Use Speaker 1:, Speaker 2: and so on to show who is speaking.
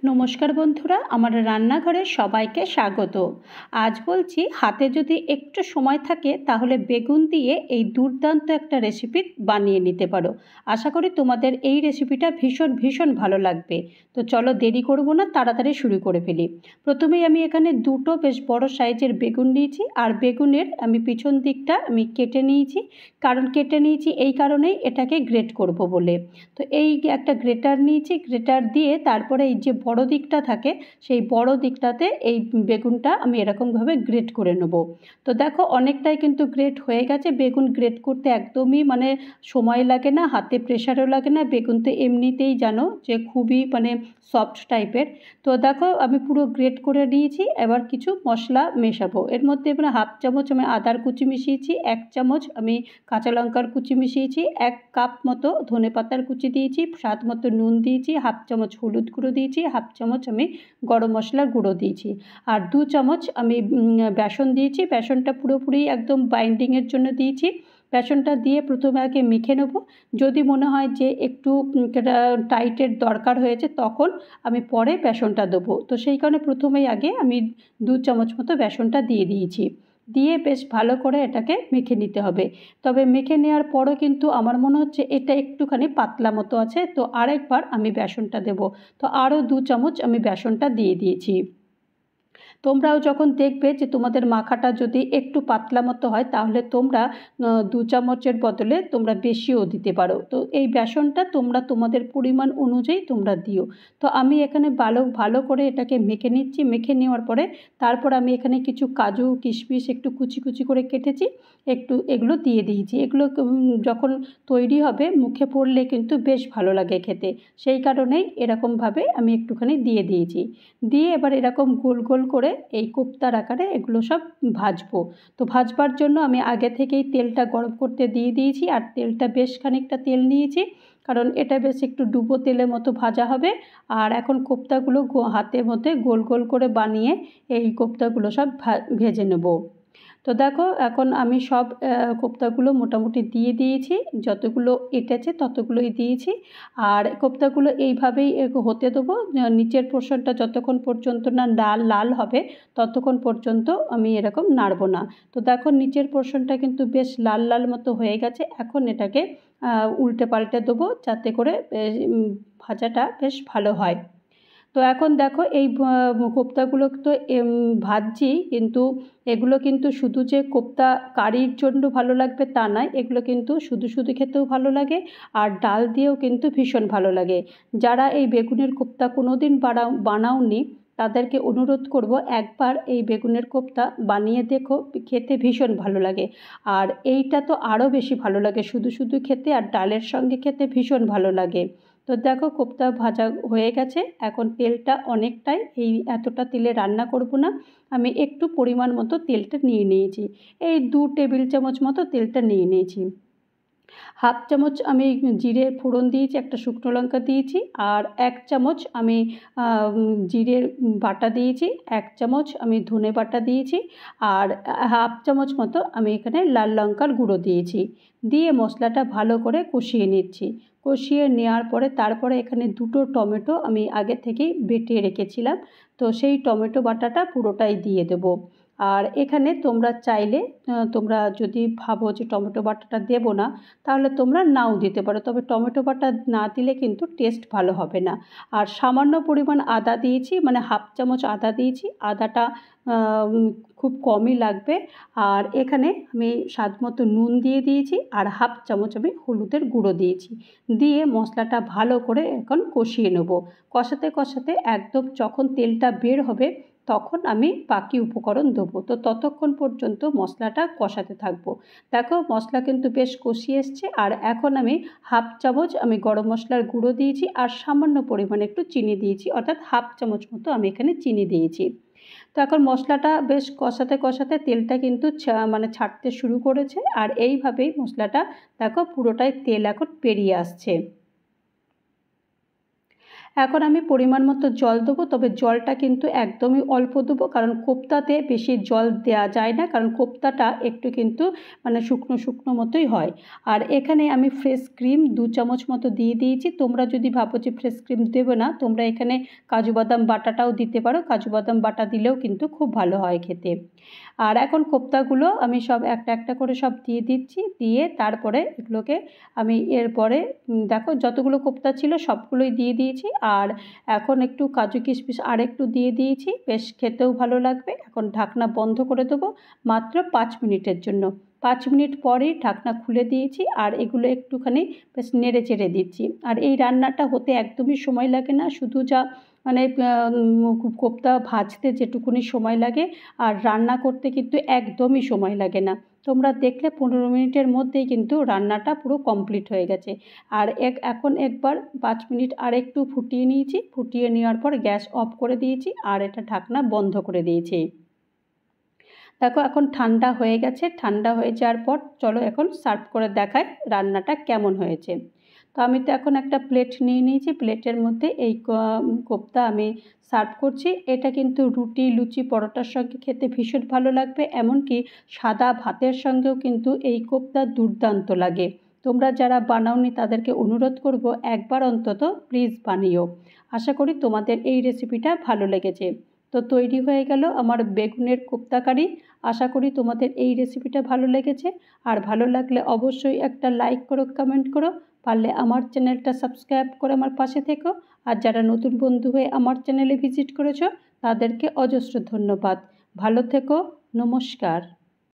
Speaker 1: নমস্কার বন্ধুরা, আমার রান্নাঘরে সবাইকে স্বাগত। আজ বলছি হাতে যদি একটু সময় থাকে তাহলে বেগুন দিয়ে এই দুর্দান্ত একটা রেসিপি বানিয়ে নিতে পারো। আশা করি তোমাদের এই রেসিপিটা ভীষণ ভীষণ ভালো লাগবে। তো চলো দেরি করব না, তাড়াতাড়ি শুরু করে ফেলি। প্রথমেই আমি এখানে দুটো বেশ বড় সাইজের বেগুন নিয়েছি, আর বেগুনের আমি পিছন দিকটা আমি কেটে নিয়েছি। কেটে নিয়েছি এই কারণেই, এটাকে গ্রেট করব বলে। তো এই একটা গ্রেটার নিয়েছি, গ্রেটার দিয়ে তারপরে এই যে বড় দিকটা থাকে সেই বড় দিকটাতে এই বেগুনটা আমি এরকমভাবে গ্রেট করে নেব। তো দেখো অনেকটাই কিন্তু গ্রেট হয়ে গেছে। বেগুন গ্রেট করতে একদমই সময় লাগে না, হাতে প্রেশারও লাগে না। বেগুন তো এমনিতেই জানো যে খুবই সফট টাইপের। তো দেখো আমি পুরো গ্রেট করে নিয়েছি। এবার কিছু মশলা মেশাবো এর মধ্যে। এবার হাফ চামচ আমি আদার কুচি মিশিয়েছি, 1 চামচ আমি কাঁচা লঙ্কার কুচি মিশিয়েছি, 1 কাপ মতো ধনেপাতার কুচি দিয়েছি, স্বাদ মতো নুন দিয়েছি, হাফ চামচ হলুদ গুঁড়ো দিয়েছি, হাফ চামচ আমি গরম মশলার গুঁড়ো দিয়েছি, আর 2 চামচ আমি বেসন দিয়েছি। বেসনটা পুরোপুরি একদম বাইন্ডিংয়ের জন্য দিয়েছি। বেসনটা দিয়ে প্রথমে আগে মেখে নেব। যদি মনে হয় যে একটু টাইটের দরকার হয়েছে তখন আমি পরে বেসনটা দেবো। তো সেই কারণে প্রথমেই আগে আমি 2 চামচ মতো বেসনটা দিয়ে দিয়েছি। দিয়ে বেশ ভালো করে এটাকে মেখে নিতে হবে। তবে মেখে নেওয়ার পরও কিন্তু আমার মনে হচ্ছে এটা একটুখানি পাতলা মতো আছে, তো আরেকবার আমি বেসনটা দেব। তো আরও 2 চামচ আমি বেসনটা দিয়ে দিয়েছি। তোমরাও যখন দেখবে যে তোমাদের মাখাটা যদি একটু পাতলা মতো হয় তাহলে তোমরা 2 চামচের বদলে তোমরা বেশিও দিতে পারো। তো এই বেসনটা তোমরা তোমাদের পরিমাণ অনুযায়ী তোমরা দিও। তো আমি এখানে ভালো করে এটাকে মেখে নিচ্ছি। মেখে নেওয়ার পরে তারপর আমি এখানে কিছু কাজু কিশমিশ একটু কুচি কুচি করে কেটেছি, একটু এগুলো দিয়ে দিয়েছি। এগুলো যখন তৈরি হবে মুখে পড়লে কিন্তু বেশ ভালো লাগে খেতে, সেই কারণেই এরকমভাবে আমি একটুখানি দিয়ে দিয়েছি। দিয়ে এবার এরকম গোল গোল করে এই কোপ্তার আকারে এগুলো সব ভাজবো। তো ভাজবার জন্য আমি আগে থেকেই তেলটা গরম করতে দিয়ে দিয়েছি, আর তেলটা বেশ খানিকটা তেল নিয়েছি, কারণ এটা বেশ একটু ডুবো তেলের মতো ভাজা হবে। আর এখন কোপ্তাগুলো হাতের মধ্যে গোল গোল করে বানিয়ে এই কোপ্তাগুলো সব ভেজে নেব। তো দেখো এখন আমি সব কোপ্তাগুলো মোটামুটি দিয়ে দিয়েছি, যতগুলো এঁটেছে ততগুলোই দিয়েছি। আর কোপ্তাগুলো এইভাবেই হতে দেবো। নিচের পোর্শনটা যতক্ষণ পর্যন্ত না লাল লাল হবে ততক্ষণ পর্যন্ত আমি এরকম নাড়ব না। তো দেখো নিচের পোর্শনটা কিন্তু বেশ লাল লাল মতো হয়ে গেছে। এখন এটাকে উল্টে পাল্টে দেবো যাতে করে ভাজাটা বেশ ভালো হয়। তো এখন দেখো এই কোপ্তাগুলো তো ভাজছি, কিন্তু এগুলো কিন্তু শুধু যে কোপ্তা কারির জন্য ভালো লাগবে তা নয়, এগুলো কিন্তু শুধু শুধু খেতেও ভালো লাগে, আর ডাল দিয়েও কিন্তু ভীষণ ভালো লাগে। যারা এই বেগুনের কোপ্তা কোনো দিন বানাওনি তাদেরকে অনুরোধ করব একবার এই বেগুনের কোপ্তা বানিয়ে দেখো, খেতে ভীষণ ভালো লাগে। আর এইটা তো আরও বেশি ভালো লাগে শুধু শুধু খেতে, আর ডালের সঙ্গে খেতে ভীষণ ভালো লাগে। তো দেখো কোপ্তা ভাজা হয়ে গেছে। এখন তেলটা অনেকটাই, এতটা তেলে রান্না করব না, আমি একটু পরিমাণ মতো তেলটা নিয়ে নিয়েছি। এই 2 টেবিল চামচ মতো তেলটা নিয়ে নিয়েছি। হাফ চামচ আমি জিরে ফোড়ন দিয়েছি, একটা শুকনো লঙ্কা দিয়েছি, আর 1 চামচ আমি জিরের বাটা দিয়েছি, 1 চামচ আমি ধনে বাটা দিয়েছি, আর হাফ চামচ মতো আমি এখানে লাল লঙ্কার গুঁড়ো দিয়েছি। দিয়ে মশলাটা ভালো করে কষিয়ে নিচ্ছি। কষিয়ে নেওয়ার পরে তারপরে এখানে 2টো টমেটো আমি আগে থেকেই বেটে রেখেছিলাম, তো সেই টমেটো বাটাটা পুরোটাই দিয়ে দেবো। আর এখানে তোমরা চাইলে তোমরা যদি ভাবো যে টমেটো বাটাটা দেবো না তাহলে তোমরা নাও দিতে পারো, তবে টমেটো বাটা না দিলে কিন্তু টেস্ট ভালো হবে না। আর সামান্য পরিমাণ আদা দিয়েছি, হাফ চামচ আদা দিয়েছি। আদাটা খুব কমই লাগবে। আর এখানে আমি স্বাদ মতো নুন দিয়ে দিয়েছি, আর হাফ চামচ আমি হলুদের গুঁড়ো দিয়েছি। দিয়ে মশলাটা ভালো করে এখন কষিয়ে নেব। কষাতে কষাতে একদম যখন তেলটা বের হবে তখন আমি বাকি উপকরণ দেবো। তো ততক্ষণ পর্যন্ত মশলাটা কষাতে থাকবো। দেখো মশলা কিন্তু বেশ কষিয়ে এসছে। আর এখন আমি হাফ চামচ আমি গরম মশলার গুঁড়ো দিয়েছি, আর সামান্য পরিমাণে একটু চিনি দিয়েছি, অর্থাৎ হাফ চামচ মতো আমি এখানে চিনি দিয়েছি। তো এখন মশলাটা বেশ কষাতে কষাতে তেলটা কিন্তু ছাড়তে শুরু করেছে, আর এইভাবেই মশলাটা দেখো পুরোটাই তেল এখন বেরিয়ে আসছে। এখন আমি পরিমাণ মতো জল দেবো, তবে জলটা কিন্তু একদমই অল্প দেবো, কারণ কোপ্তাতে বেশি জল দেওয়া যায় না, কারণ কোপ্তাটা একটু কিন্তু মানে শুকনো শুকনো মতোই হয়। আর এখানে আমি ফ্রেশ ক্রিম 2 চামচ মতো দিয়ে দিয়েছি। তোমরা যদি ভাবো যে ফ্রেশ ক্রিম দেবে না, তোমরা এখানে কাজু বাদাম বাটাটাও দিতে পারো, কাজু বাদাম বাটা দিলেও কিন্তু খুব ভালো হয় খেতে। আর এখন কোপ্তাগুলো আমি সব একটা একটা করে সব দিয়ে দিচ্ছি, দিয়ে তারপরে এগুলোকে আমি এরপরে দেখো যতগুলো কোপ্তা ছিল সবগুলোই দিয়ে দিয়েছি। আর এখন একটু কাজু কিশমিশ আর একটু দিয়ে দিয়েছি, বেশ খেতেও ভালো লাগবে। এখন ঢাকনা বন্ধ করে দেবো মাত্র 5 মিনিটের জন্য। 5 মিনিট পরেই ঢাকনা খুলে দিয়েছি, আর এগুলো একটুখানি বেশ নেড়ে চেড়ে দিচ্ছি। আর এই রান্নাটা হতে একদমই সময় লাগে না, শুধু যা মানে কোপ্তা ভাজতে যেটুকুনি সময় লাগে, আর রান্না করতে কিন্তু একদমই সময় লাগে না। তোমরা দেখলে 15 মিনিটের মধ্যেই কিন্তু রান্নাটা পুরো কমপ্লিট হয়ে গেছে। আর এখন একবার 5 মিনিট আর একটু ফুটিয়ে নিয়েছি, ফুটিয়ে নেওয়ার পর গ্যাস অফ করে দিয়েছি আর এটা ঢাকনা বন্ধ করে দিয়েছি। দেখো এখন ঠান্ডা হয়ে গেছে, ঠান্ডা হয়ে যাওয়ার পর চলো এখন সার্ভ করে দেখাই রান্নাটা কেমন হয়েছে। তো আমি তো এখন একটা প্লেট নিয়ে নিয়েছি, প্লেটের মধ্যে এই কোপ্তা আমি সার্ভ করছি। এটা কিন্তু রুটি, লুচি, পরোটার সঙ্গে খেতে ভীষণ ভালো লাগবে, এমনকি সাদা ভাতের সঙ্গেও কিন্তু এই কোপ্তা দুর্দান্ত লাগে। তোমরা যারা বানাওনি তাদেরকে অনুরোধ করব একবার অন্তত প্লিজ বানিও। আশা করি তোমাদের এই রেসিপিটা ভালো লেগেছে। তো তৈরি হয়ে গেল আমার বেগুনের কোপ্তা কারি। আশা করি তোমাদের এই রেসিপিটা ভালো লেগেছে। আর ভালো লাগলে অবশ্যই একটা লাইক করো, কমেন্ট করো, পারলে আমার চ্যানেলটা সাবস্ক্রাইব করে আমার পাশে থেকো। আর যারা নতুন বন্ধু হয়ে আমার চ্যানেলে ভিজিট করেছো তাদেরকে অজস্র ধন্যবাদ। ভালো থেকো, নমস্কার।